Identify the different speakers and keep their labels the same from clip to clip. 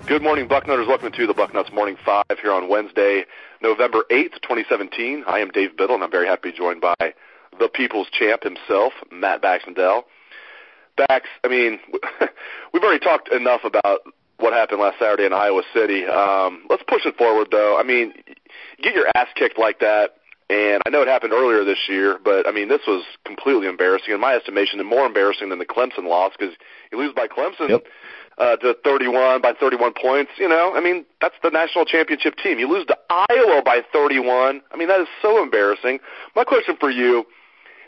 Speaker 1: Good morning, Bucknutters. Welcome to the Bucknuts Morning 5 here on Wednesday, November 8th, 2017. I am Dave Biddle, and I'm very happy to be joined by the people's champ himself, Matt Baxendell. Bax, I mean, we've already talked enough about what happened last Saturday in Iowa City. Let's push it forward, though. I mean, you get your ass kicked like that, and I know it happened earlier this year, but, I mean, this was completely embarrassing, in my estimation, and more embarrassing than the Clemson loss, because you lose by Clemson.
Speaker 2: Yep.
Speaker 1: To 31 points, you know, I mean, that's the national championship team. You lose to Iowa by 31. I mean, that is so embarrassing. My question for you,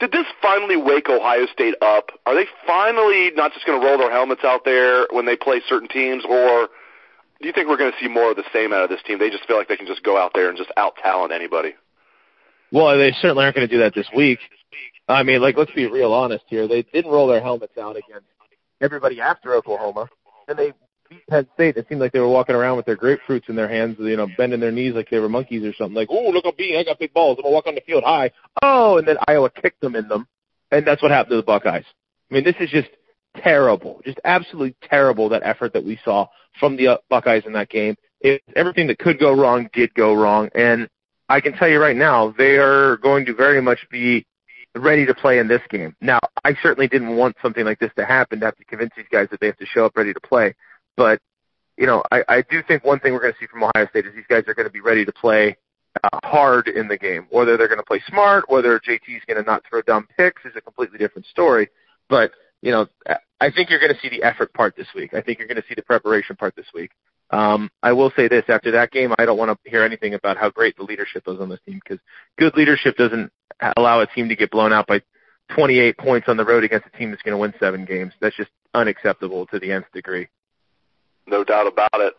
Speaker 1: did this finally wake Ohio State up? Are they finally not just going to roll their helmets out there when they play certain teams, or do you think we're going to see more of the same out of this team? They just feel like they can just go out there and just out-talent anybody.
Speaker 2: Well, they certainly aren't going to do that this week. I mean, like, let's be real honest here. They didn't roll their helmets out against everybody after Oklahoma. And they beat Penn State. It seemed like they were walking around with their grapefruits in their hands, you know, bending their knees like they were monkeys or something. Like, oh, look, I got big balls. I'm going to walk on the field high. Oh, and then Iowa kicked them in them. And that's what happened to the Buckeyes. I mean, this is just terrible, just absolutely terrible, that effort that we saw from the Buckeyes in that game. Everything that could go wrong did go wrong. And I can tell you right now, they are going to very much be ready to play in this game. Now, I certainly didn't want something like this to happen, to have to convince these guys that they have to show up ready to play. But, you know, I do think one thing we're going to see from Ohio State is these guys are going to be ready to play hard in the game. Whether they're going to play smart, whether JT's going to not throw dumb picks is a completely different story. But, you know, I think you're going to see the effort part this week. I think you're going to see the preparation part this week. I will say this, after that game, I don't want to hear anything about how great the leadership is on this team, because good leadership doesn't allow a team to get blown out by 28 points on the road against a team that's going to win 7 games. That's just unacceptable to the nth degree.
Speaker 1: No doubt about it.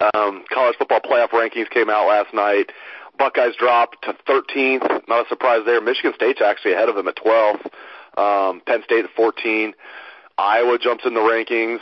Speaker 1: College football playoff rankings came out last night. Buckeyes dropped to 13th. Not a surprise there. Michigan State's actually ahead of them at 12th. Penn State at 14. Iowa jumps in the rankings.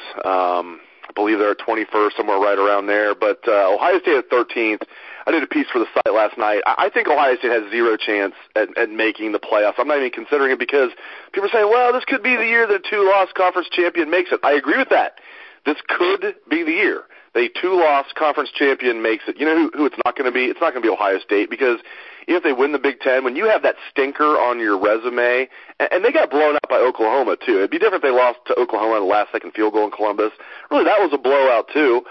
Speaker 1: I believe they're at 21st, somewhere right around there. But Ohio State at 13th. I did a piece for the site last night. I think Ohio State has zero chance at making the playoffs. I'm not even considering it, because people are saying, well, this could be the year that a 2-loss conference champion makes it. I agree with that. This could be the year that a 2-loss conference champion makes it. You know who it's not going to be? It's not going to be Ohio State, because even if they win the Big Ten, when you have that stinker on your resume, and they got blown out by Oklahoma, too. It'd be different if they lost to Oklahoma on the last-second field goal in Columbus. Really, that was a blowout, too.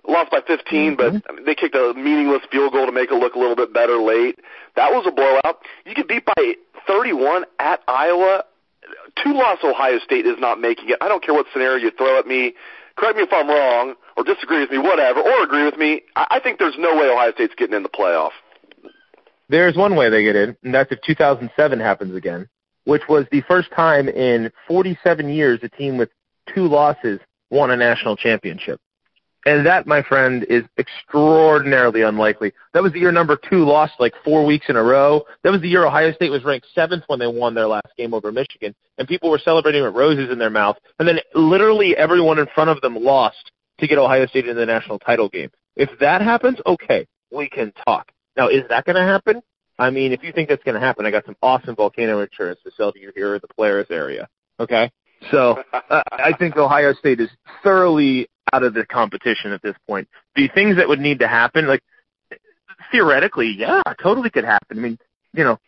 Speaker 1: Lost by 15, but they kicked a meaningless field goal to make it look a little bit better late. That was a blowout. You get beat by 31 at Iowa. 2-loss Ohio State is not making it. I don't care what scenario you throw at me. Correct me if I'm wrong, or disagree with me, whatever, or agree with me. I think there's no way Ohio State's getting in the playoff.
Speaker 2: There's one way they get in, and that's if 2007 happens again, which was the first time in 47 years a team with 2 losses won a national championship. And that, my friend, is extraordinarily unlikely. That was the year number 2 lost like 4 weeks in a row. That was the year Ohio State was ranked 7th when they won their last game over Michigan, and people were celebrating with roses in their mouth. And then literally everyone in front of them lost to get Ohio State in the national title game. If that happens, okay, we can talk. Now, is that going to happen? I mean, if you think that's going to happen, I got some awesome volcano insurance to sell to you here in the Polaris area, okay? So I think Ohio State is thoroughly out of the competition at this point. The things that would need to happen, like, theoretically, yeah, totally could happen. I mean, you know,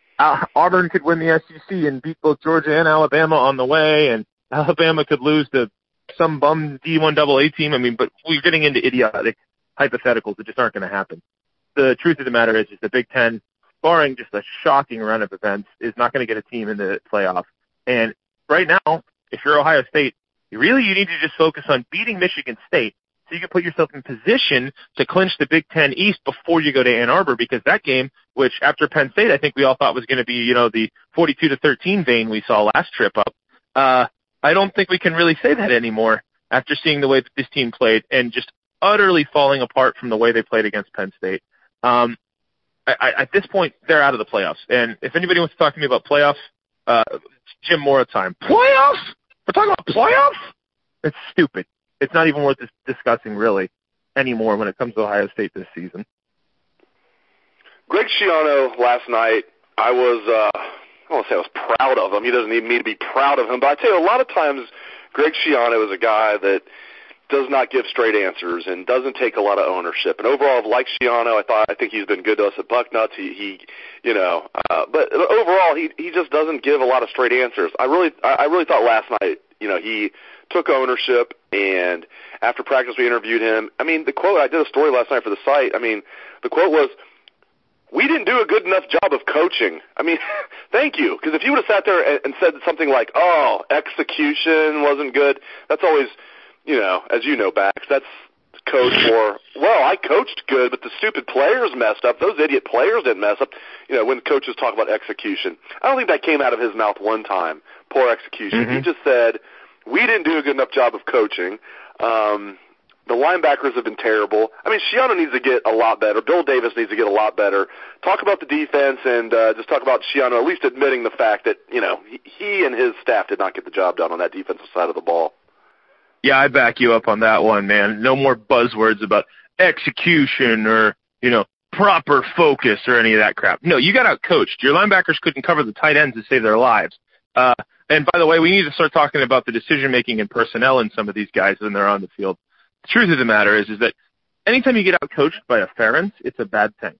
Speaker 2: Auburn could win the SEC and beat both Georgia and Alabama on the way, and Alabama could lose to some bum D1 AA team. I mean, but we're getting into idiotic hypotheticals that just aren't going to happen. The truth of the matter is the Big Ten, barring just a shocking run of events, is not going to get a team in the playoff. And right now, if you're Ohio State, you need to just focus on beating Michigan State so you can put yourself in position to clinch the Big Ten East before you go to Ann Arbor, because that game, which after Penn State I think we all thought was going to be, you know, the 42-13 vein we saw last trip up, I don't think we can really say that anymore after seeing the way that this team played and just utterly falling apart from the way they played against Penn State. At this point, they're out of the playoffs. And if anybody wants to talk to me about playoffs, Jim Mora time. Playoffs? We're talking about playoffs? It's stupid. It's not even worth discussing, really, anymore when it comes to Ohio State this season.
Speaker 1: Greg Schiano last night, I won't say I was proud of him. He doesn't need me to be proud of him. But I tell you, a lot of times Greg Schiano is a guy that does not give straight answers and doesn't take a lot of ownership. And overall, like Schiano, I think he's been good to us at Bucknuts. But overall, he just doesn't give a lot of straight answers. I really thought last night, he took ownership, and after practice we interviewed him. I mean, the quote, I did a story last night for the site. I mean, the quote was, "We didn't do a good enough job of coaching." I mean, thank you, because if you would have sat there and said something like, "Oh, execution wasn't good," that's always, as you know, Bax, that's code for, well, I coached good, but the stupid players messed up. Those idiot players didn't mess up. When coaches talk about execution, I don't think that came out of his mouth one time. Poor execution. Mm-hmm. He just said, "We didn't do a good enough job of coaching." The linebackers have been terrible. I mean, Schiano needs to get a lot better. Bill Davis needs to get a lot better. Talk about the defense and just talk about Schiano at least admitting the fact that, he and his staff did not get the job done on that defensive side of the ball.
Speaker 2: Yeah, I back you up on that one, man. No more buzzwords about execution or, proper focus or any of that crap. No, you got out-coached. Your linebackers couldn't cover the tight ends to save their lives. And by the way, we need to start talking about the decision-making and personnel in some of these guys when they're on the field. The truth of the matter is that anytime you get out-coached by a Ferentz, it's a bad thing.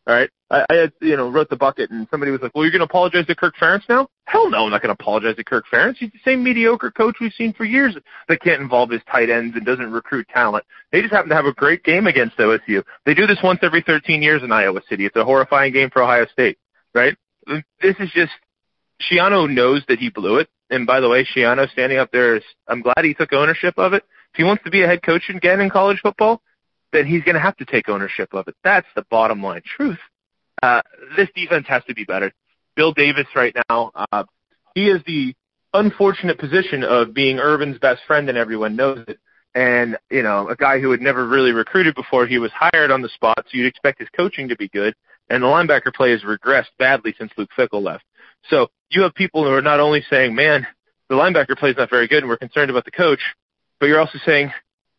Speaker 2: All right? I had, wrote the bucket, and somebody was like, "Well, you're going to apologize to Kirk Ferentz now?" Hell no, I'm not going to apologize to Kirk Ferentz. He's the same mediocre coach we've seen for years that can't involve his tight ends and doesn't recruit talent. They just happen to have a great game against OSU. They do this once every 13 years in Iowa City. It's a horrifying game for Ohio State, right? This is just – Schiano knows that he blew it. And by the way, Schiano standing up there, I'm glad he took ownership of it. If he wants to be a head coach again in college football, then he's going to have to take ownership of it. That's the bottom line truth. This defense has to be better. Bill Davis right now, he is the unfortunate position of being Urban's best friend, and everyone knows it. And, a guy who had never really recruited before, he was hired on the spot, so you'd expect his coaching to be good. And the linebacker play has regressed badly since Luke Fickell left. So you have people who are not only saying, man, the linebacker play is not very good and we're concerned about the coach, but you're also saying,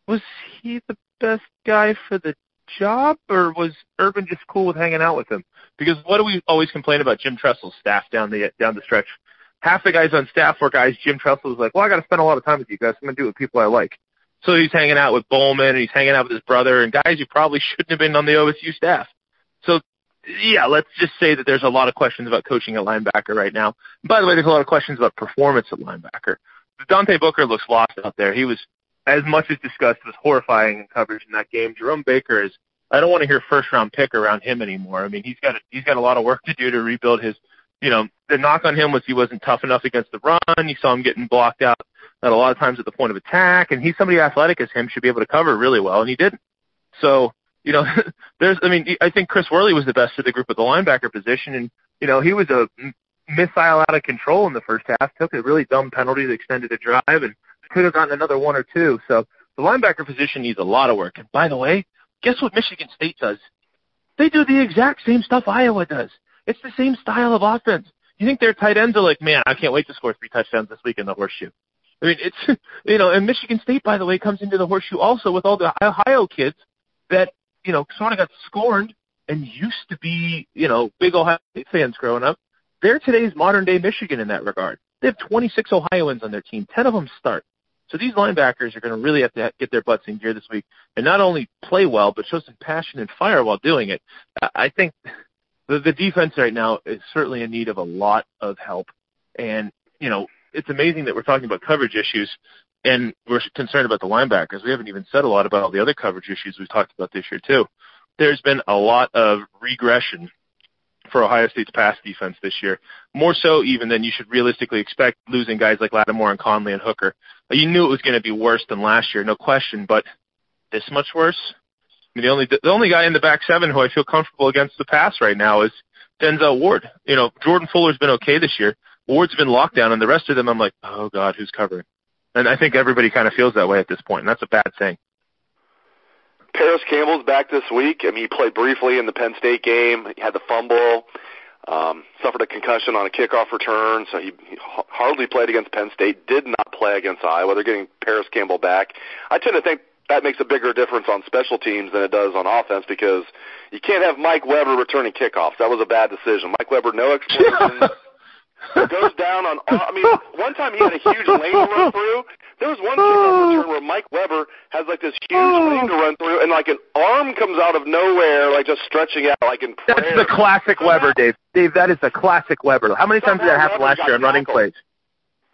Speaker 2: was he the best guy for the job, or was Urban just cool with hanging out with him? Because what do we always complain about Jim Tressel's staff down the stretch? Half the guys on staff were guys Jim Tressel was like, well, I got to spend a lot of time with you guys. I'm going to do it with people I like. So he's hanging out with Bowman, and he's hanging out with his brother, and guys who probably shouldn't have been on the OSU staff. So, yeah, let's just say that there's a lot of questions about coaching at linebacker right now. And by the way, there's a lot of questions about performance at linebacker. Dante Booker looks lost out there. He was, as much as discussed, was horrifying in coverage in that game. Jerome Baker is, I don't want to hear first-round pick around him anymore. I mean, he's got a lot of work to do to rebuild his, the knock on him was he wasn't tough enough against the run. You saw him getting blocked out at a lot of times at the point of attack, and he's somebody athletic as him, should be able to cover really well, and he didn't. So, I think Chris Worley was the best of the group at the linebacker position, and, he was a missile out of control in the first half, took a really dumb penalty that extended a drive, and could have gotten another one or two. So the linebacker position needs a lot of work. And by the way, guess what Michigan State does? They do the exact same stuff Iowa does. It's the same style of offense. You think their tight ends are like, man, I can't wait to score 3 touchdowns this week in the horseshoe. I mean, it's, and Michigan State, by the way, comes into the horseshoe also with all the Ohio kids that, sort of got scorned and used to be, big Ohio State fans growing up. They're today's modern-day Michigan in that regard. They have 26 Ohioans on their team. 10 of them start. So these linebackers are going to really have to get their butts in gear this week and not only play well, but show some passion and fire while doing it. I think the defense right now is certainly in need of a lot of help. And, it's amazing that we're talking about coverage issues and we're concerned about the linebackers. We haven't even said a lot about all the other coverage issues we've talked about this year, too. There's been a lot of regression for Ohio State's pass defense this year, more so even than you should realistically expect, losing guys like Lattimore and Conley and Hooker. You knew it was going to be worse than last year, no question, but this much worse? I mean, the only guy in the back seven who I feel comfortable against the pass right now is Denzel Ward. Jordan Fuller's been okay this year. Ward's been locked down, and the rest of them I'm like, oh, God, who's covering? And I think everybody kind of feels that way at this point, and that's a bad thing.
Speaker 1: Parris Campbell's back this week. I mean, he played briefly in the Penn State game. He had the fumble, suffered a concussion on a kickoff return, so he hardly played against Penn State, did not play against Iowa. They're getting Parris Campbell back. I tend to think that makes a bigger difference on special teams than it does on offense because you can't have Mike Weber returning kickoffs. That was a bad decision. Mike Weber, no explosion. Goes down on, I mean, one time he had a huge lane to run through. There was one kickoff return where Mike Weber has like this huge lane to run through, and like an arm comes out of nowhere, like just stretching out, like in prayer.
Speaker 2: That's the classic Weber, Dave. Dave, that is the classic Weber. How many times did that happen last year on running plays?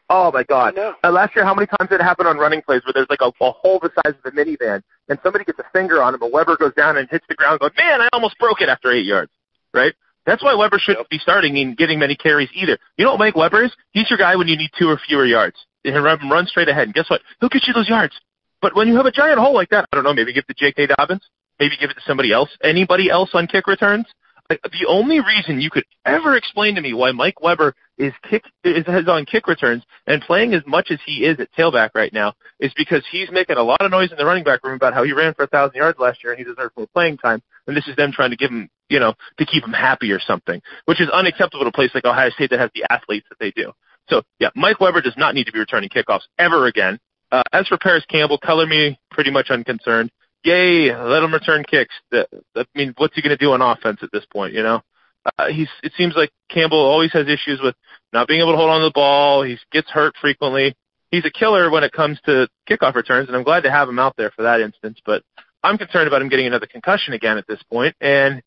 Speaker 2: Oh, my God. Last year, how many times did it happen on running plays where there's like a hole the size of a minivan, and somebody gets a finger on him, and Weber goes down and hits the ground going, man, I almost broke it after 8 yards, right? That's why Weber shouldn't be starting and getting many carries either. You know what Mike Weber is? He's your guy when you need 2 or fewer yards. He'll run straight ahead, and guess what? He'll get you those yards. But when you have a giant hole like that, I don't know, maybe give it to J.K. Dobbins, maybe give it to somebody else, anybody else on kick returns. Like, the only reason you could ever explain to me why Mike Weber is on kick returns and playing as much as he is at tailback right now is because he's making a lot of noise in the running back room about how he ran for 1,000 yards last year and he deserves more playing time, and this is them trying to give him, to keep him happy or something, which is unacceptable to a place like Ohio State that has the athletes that they do. So, yeah, Mike Weber does not need to be returning kickoffs ever again. As for Parris Campbell, color me pretty much unconcerned. Yay, let him return kicks. I mean, what's he going to do on offense at this point, It seems like Campbell always has issues with not being able to hold on to the ball. He gets hurt frequently. He's a killer when it comes to kickoff returns, and I'm glad to have him out there for that instance. But I'm concerned about him getting another concussion again at this point. And,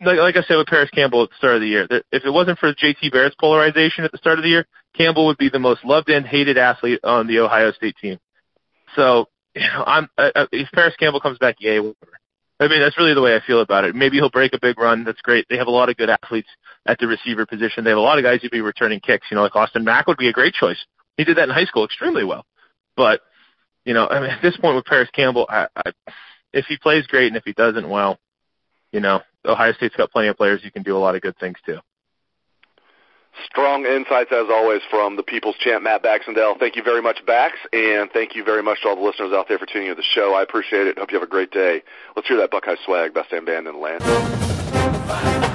Speaker 2: like I said with Parris Campbell at the start of the year, if it wasn't for J.T. Barrett's polarization at the start of the year, Campbell would be the most loved and hated athlete on the Ohio State team. So, if Parris Campbell comes back, yay, whatever. I mean, that's really the way I feel about it. Maybe he'll break a big run. That's great. They have a lot of good athletes at the receiver position. They have a lot of guys who'd be returning kicks. Like Austin Mack would be a great choice. He did that in high school extremely well. But, at this point with Parris Campbell, if he plays great and if he doesn't, well, Ohio State's got plenty of players who can do a lot of good things too.
Speaker 1: Strong insights, as always, from the People's Champ, Matt Baxendell. Thank you very much, Bax, and thank you very much to all the listeners out there for tuning in to the show. I appreciate it. Hope you have a great day. Let's hear that Buckeye swag, best damn band in the land.